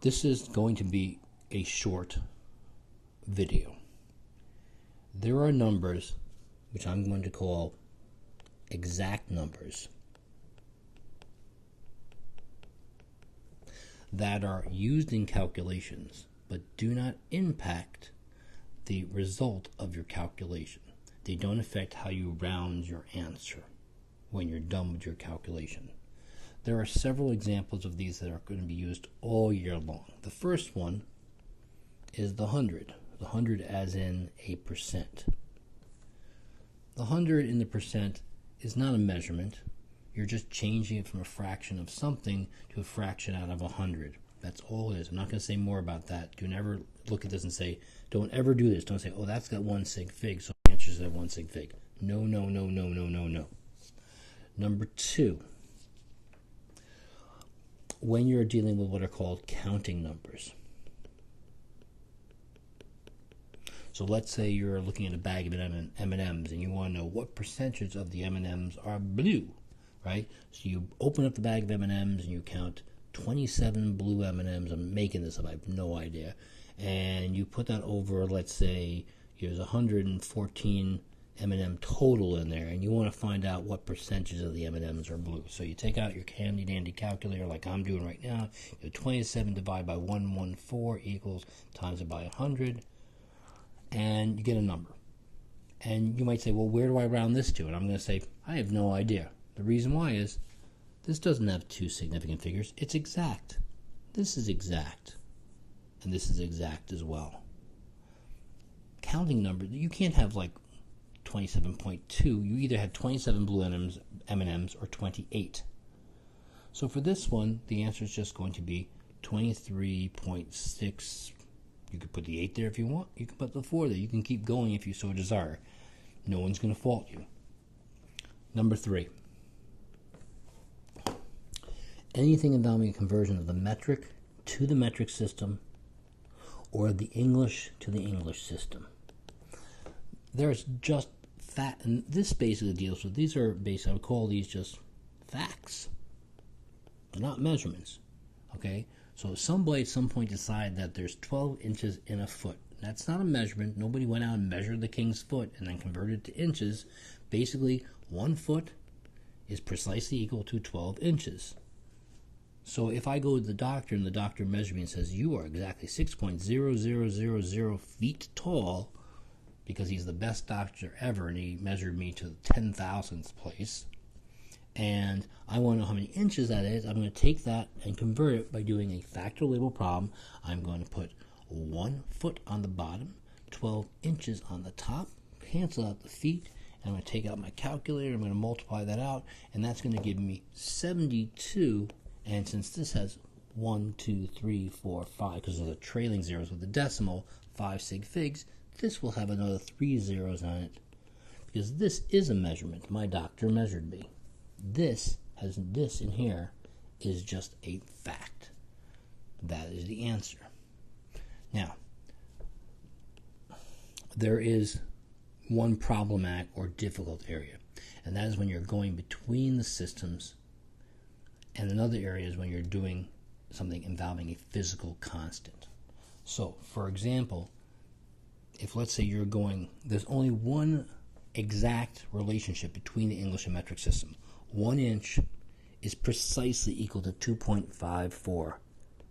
This is going to be a short video. There are numbers which I'm going to call exact numbers that are used in calculations but do not impact the result of your calculation. They don't affect how you round your answer when you're done with your calculation. There are several examples of these that are going to be used all year long. The first one is the 100. The 100 as in a percent. The 100 in the percent is not a measurement. You're just changing it from a fraction of something to a fraction out of 100. That's all it is. I'm not going to say more about that. Do never look at this and say, don't ever do this. Don't say, oh, that's got one sig fig, so the answer is that one sig fig. No, no, no, no, no, no, no. Number two, when you're dealing with what are called counting numbers. So let's say you're looking at a bag of M&Ms and you want to know what percentage of the M&Ms are blue, right? So you open up the bag of M&Ms and you count 27 blue M&Ms. I'm making this up, I have no idea. And you put that over, let's say, there's 114 M&M total in there, and you want to find out what percentages of the M&Ms are blue. So you take out your handy dandy calculator like I'm doing right now. You have 27 divided by 114 equals times it by 100, and you get a number. And you might say, well, where do I round this to? And I'm going to say, I have no idea. The reason why is this doesn't have two significant figures. It's exact. This is exact. And this is exact as well. Counting numbers, you can't have like 27.2. You either have 27 blue M&Ms or 28. So for this one, the answer is just going to be 23.6. You could put the 8 there if you want. You can put the 4 there. You can keep going if you so desire. No one's going to fault you. Number 3. Anything involving a conversion of the metric to the metric system or the English to the English system. There's just and this basically deals with, these are based, I would call these just facts. They're not measurements. Okay? So somebody at some point decided that there's 12 inches in a foot. That's not a measurement. Nobody went out and measured the king's foot and then converted it to inches. Basically, 1 foot is precisely equal to 12 inches. So if I go to the doctor and the doctor measures me and says, you are exactly 6.0000 feet tall, because he's the best doctor ever and he measured me to the 10,000th place, and I want to know how many inches that is, I'm going to take that and convert it by doing a factor label problem. I'm going to put 1 foot on the bottom, 12 inches on the top, cancel out the feet, and I'm going to take out my calculator, I'm going to multiply that out, and that's going to give me 72. And since this has 1, 2, 3, 4, 5, because of the trailing zeros with the decimal, 5 sig figs, this will have another 3 zeros on it, because this is a measurement. My doctor measured me. This has this in here is just a fact. That is the answer. Now, there is one problematic or difficult area, and that is when you're going between the systems, and another area is when you're doing something involving a physical constant. So, for example, if let's say you're going, there's only one exact relationship between the English and metric system. 1 inch is precisely equal to 2.54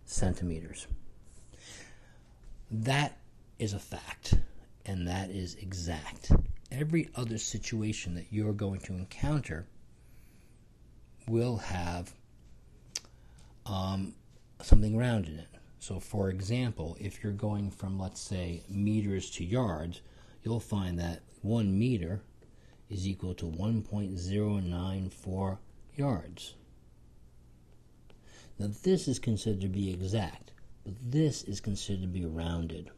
centimeters. That is a fact, and that is exact. Every other situation that you're going to encounter will have something rounded in it. So, for example, if you're going from, let's say, meters to yards, you'll find that 1 meter is equal to 1.094 yards. Now, this is considered to be exact, but this is considered to be rounded.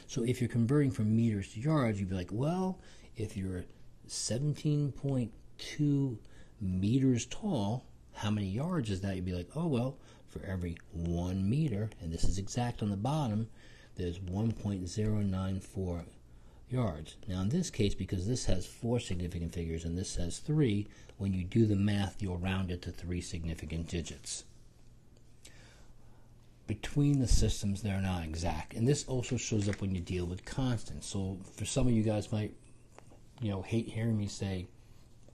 So, if you're converting from meters to yards, you'd be like, well, if you're 17.2 meters tall, how many yards is that? You'd be like, oh, well, for every 1 meter, and this is exact on the bottom, there's 1.094 yards. Now in this case, because this has 4 significant figures and this has 3, when you do the math, you'll round it to 3 significant digits. between the systems, they're not exact. And this also shows up when you deal with constants. So for some of you guys might, hate hearing me say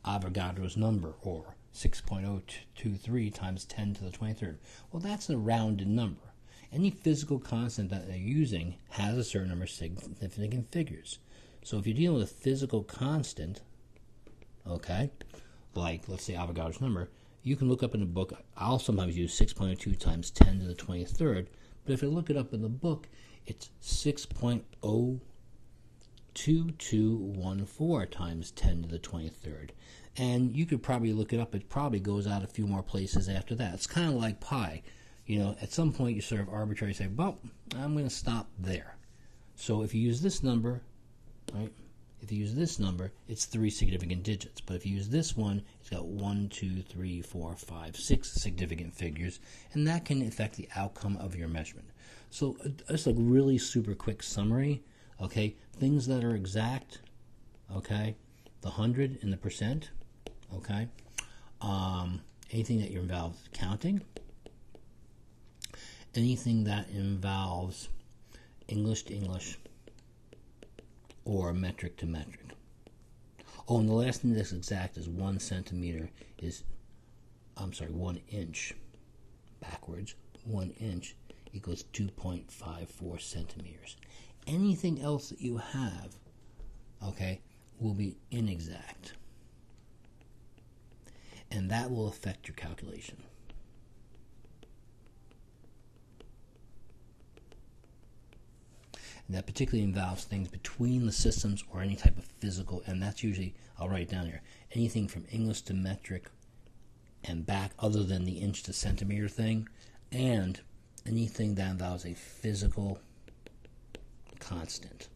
Avogadro's number or 6.023 times 10 to the 23rd. Well, that's a rounded number. Any physical constant that they're using has a certain number of significant figures. So if you're dealing with a physical constant, okay, like let's say Avogadro's number, you can look up in the book. I'll sometimes use 6.02 times 10 to the 23rd, but if I look it up in the book, it's 6.02214 times 10 to the 23rd. And you could probably look it up. It probably goes out a few more places after that. It's kind of like pi. At some point you sort of arbitrarily say, well, I'm going to stop there. So if you use this number, right? If you use this number, it's 3 significant digits. But if you use this one, it's got 1, 2, 3, 4, 5, 6 significant figures, and that can affect the outcome of your measurement. So just a really super quick summary, okay? Things that are exact, okay? The 100 and the percent, okay? Anything that involves counting, anything that involves English to English, or metric to metric. Oh, and the last thing that's exact is 1 inch backwards. 1 inch equals 2.54 centimeters. Anything else that you have, okay, will be inexact. And that will affect your calculation. And that particularly involves things between the systems or any type of physical, and that's usually, I'll write it down here, anything from English to metric and back other than the inch to centimeter thing, and anything that involves a physical constant.